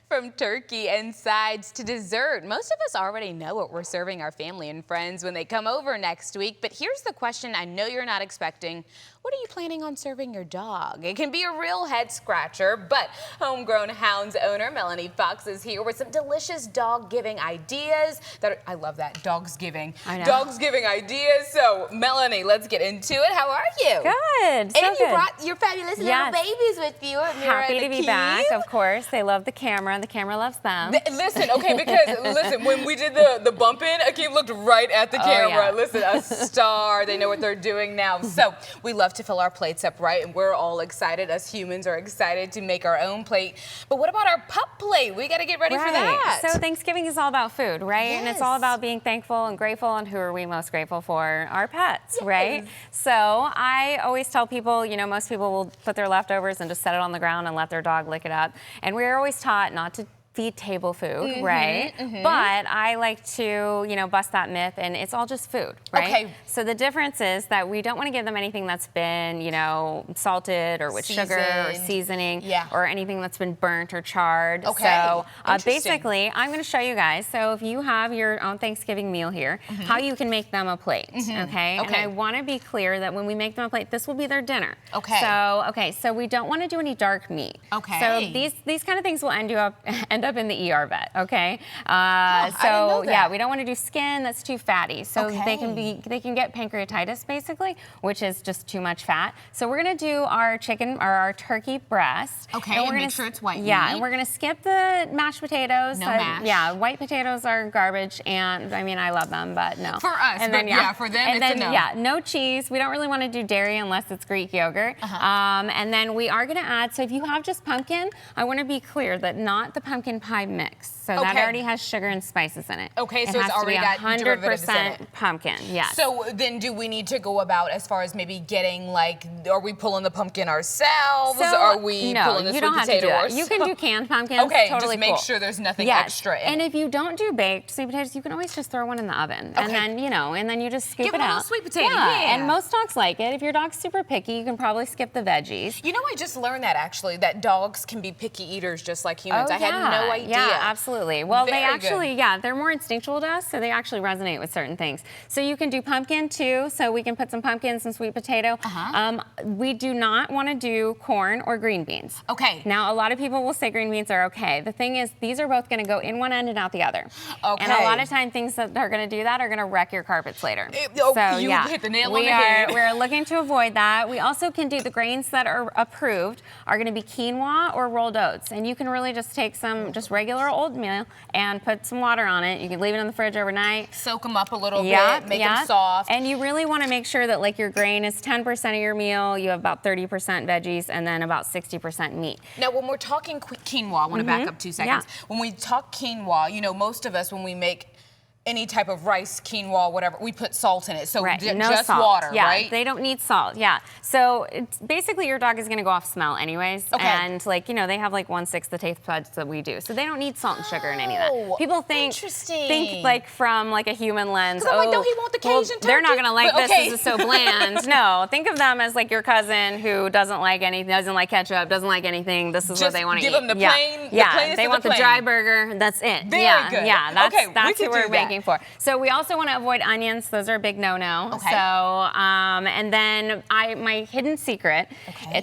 From turkey and sides to dessert, most of us already know what we're serving our family and friends when they come over next week. But here's the question I know you're not expecting. What are you planning on serving your dog? It can be a real head scratcher, but Homegrown Hounds owner Melanie Fox is here with some delicious dog giving ideas. I love that, dogs giving. I know. Dogs giving ideas. So Melanie, let's get into it. How are you? Good. So and you brought your fabulous little babies with you. Happy to be back, of course. They love the camera, and the camera loves them. Listen, okay, because listen, when we did the bump in, Akeem looked right at the camera. Yeah. Listen, a star. They know what they're doing now. So we love to fill our plates up, right? And we're all excited. Us humans are excited to make our own plate. But what about our pup plate? We got to get ready for that. So Thanksgiving is all about food, right? Yes. And it's all about being thankful and grateful. And who are we most grateful for? Our pets, right? So I always tell people, you know, most people will put their leftovers and just set it on the ground and let their dog lick it up. And we're always taught not to feed table food, right? But I like to, you know, bust that myth, and it's all just food, right? Okay. So the difference is that we don't want to give them anything that's been, you know, salted or with sugar or seasoning, or anything that's been burnt or charred. Okay. So basically, I'm going to show you guys. So if you have your own Thanksgiving meal here, how you can make them a plate, okay? And I want to be clear that when we make them a plate, this will be their dinner. Okay. So we don't want to do any dark meat. Okay. So these kind of things will end up in the ER vet, okay? Yeah, we don't want to do skin that's too fatty. So they can get pancreatitis basically, which is just too much fat. So we're going to do our chicken or our turkey breast. Okay, and we're gonna make sure it's white meat. Yeah, and we're going to skip the mashed potatoes. No mash. Yeah, white potatoes are garbage, and I mean I love them, but no. For us, and then, for them and it's then, a no. Yeah, no cheese. We don't really want to do dairy unless it's Greek yogurt. And then we are going to add, so if you have just pumpkin, I want to be clear that not the pumpkin pie mix. So that already has sugar and spices in it. Okay, so it's already got 100% pumpkin. Yes. So then do we need to go about as far as maybe getting like, are we pulling the pumpkin ourselves? Are we pulling the sweet potato ourselves? You can do canned pumpkins. Okay, totally just make sure there's nothing extra in it. And if you don't do baked sweet potatoes, you can always just throw one in the oven. And then, you know, and then you just scoop it out. Give it a little sweet potato. Yeah. And most dogs like it. If your dog's super picky, you can probably skip the veggies. You know, I just learned that actually, that dogs can be picky eaters just like humans. I had no idea. Yeah, absolutely. Well, they actually, they're more instinctual to us, so they actually resonate with certain things. So you can do pumpkin too, so we can put some pumpkin, some sweet potato. We do not want to do corn or green beans. Okay. Now, a lot of people will say green beans are okay. The thing is, these are both going to go in one end and out the other. Okay. And a lot of time, things that are going to do that are going to wreck your carpets later. So, you hit the nail on the head. We're looking to avoid that. We also can do the grains that are approved are going to be quinoa or rolled oats. And you can really just take some just regular oatmeal and put some water on it. You can leave it in the fridge overnight. Soak them up a little bit, make them soft. And you really want to make sure that like your grain is 10% of your meal, you have about 30% veggies, and then about 60% meat. Now, when we're talking quinoa, I want to back up 2 seconds. When we talk quinoa, you know, most of us, when we make any type of rice, quinoa, whatever, we put salt in it. So just water, right? They don't need salt, So it's basically your dog is going to go off smell anyways. And like, you know, they have like 1/6 the taste buds that we do. So they don't need salt and sugar and any of that. People think like from like a human lens, like, don't he want the Cajun turkey? They're not going to like this, this is so bland. No, think of them as like your cousin who doesn't like anything, doesn't like ketchup, doesn't like anything. This is what they want to eat. Give them the plain, they want the dry burger, that's it. Very good. Yeah, that's who we're making for. So we also want to avoid onions. Those are a big no-no. Okay. So, and then my hidden secret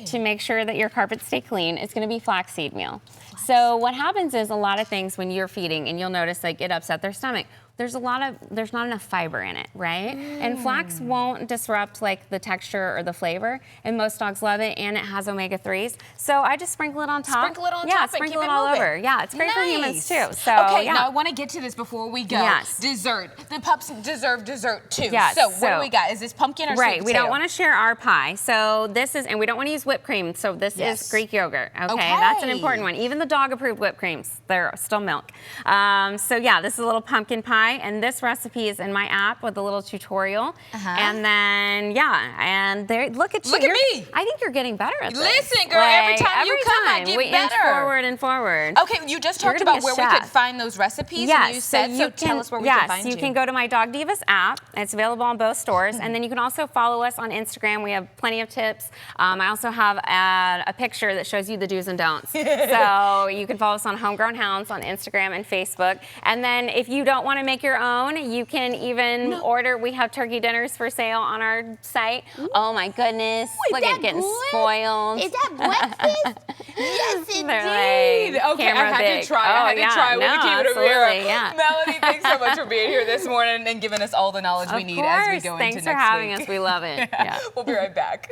to make sure that your carpets stay clean is going to be flaxseed meal. So what happens is a lot of things when you're feeding, and you'll notice like it upset their stomach. There's not enough fiber in it, right? And flax won't disrupt like the texture or the flavor, and most dogs love it, and it has omega-3s. So I just sprinkle it on top. Sprinkle it on top. Sprinkle it all over. Yeah, it's great for humans too. So now I want to get to this before we go. Dessert. The pups deserve dessert too. So what do we got? Is this pumpkin or sweet potato? We don't want to share our pie. So this is, and we don't want to use whipped cream. So this is Greek yogurt. Okay, that's an important one. Even the dog-approved whipped creams, they're still milk. So yeah, this is a little pumpkin pie. try. And this recipe is in my app with a little tutorial. And then, yeah, and there, look at you. Look at me. I think you're getting better at this. Listen, girl, every time you come, I get we better. inch forward and forward. Okay, you just talked about where we could find those recipes. Yes, and you said, so tell us where we can find you. Yes, you can go to my Dog Divas app. It's available on both stores. And then you can also follow us on Instagram. We have plenty of tips. I also have a picture that shows you the do's and don'ts. So you can follow us on Homegrown Hounds on Instagram and Facebook. And then if you don't want to make your own, you can even order. We have turkey dinners for sale on our site. Oh my goodness. Ooh, look at getting spoiled. Is that breakfast? Yes, indeed. Like, okay, I had to try. I had to try with the keep it real. Yeah. Melanie, thanks so much for being here this morning and giving us all the knowledge we need as we go into next week. Thanks for having us. We love it. We'll be right back.